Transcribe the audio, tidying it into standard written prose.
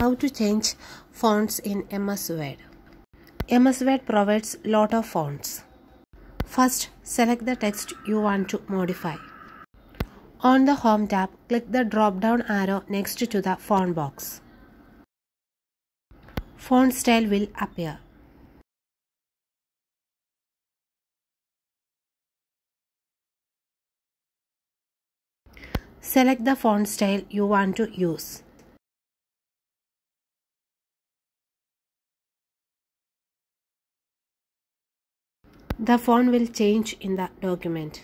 How to change fonts in MS Word. MS Word provides lot of fonts. First, select the text you want to modify. On the Home tab, click the drop-down arrow next to the font box. Font style will appear. Select the font style you want to use. The font will change in the document.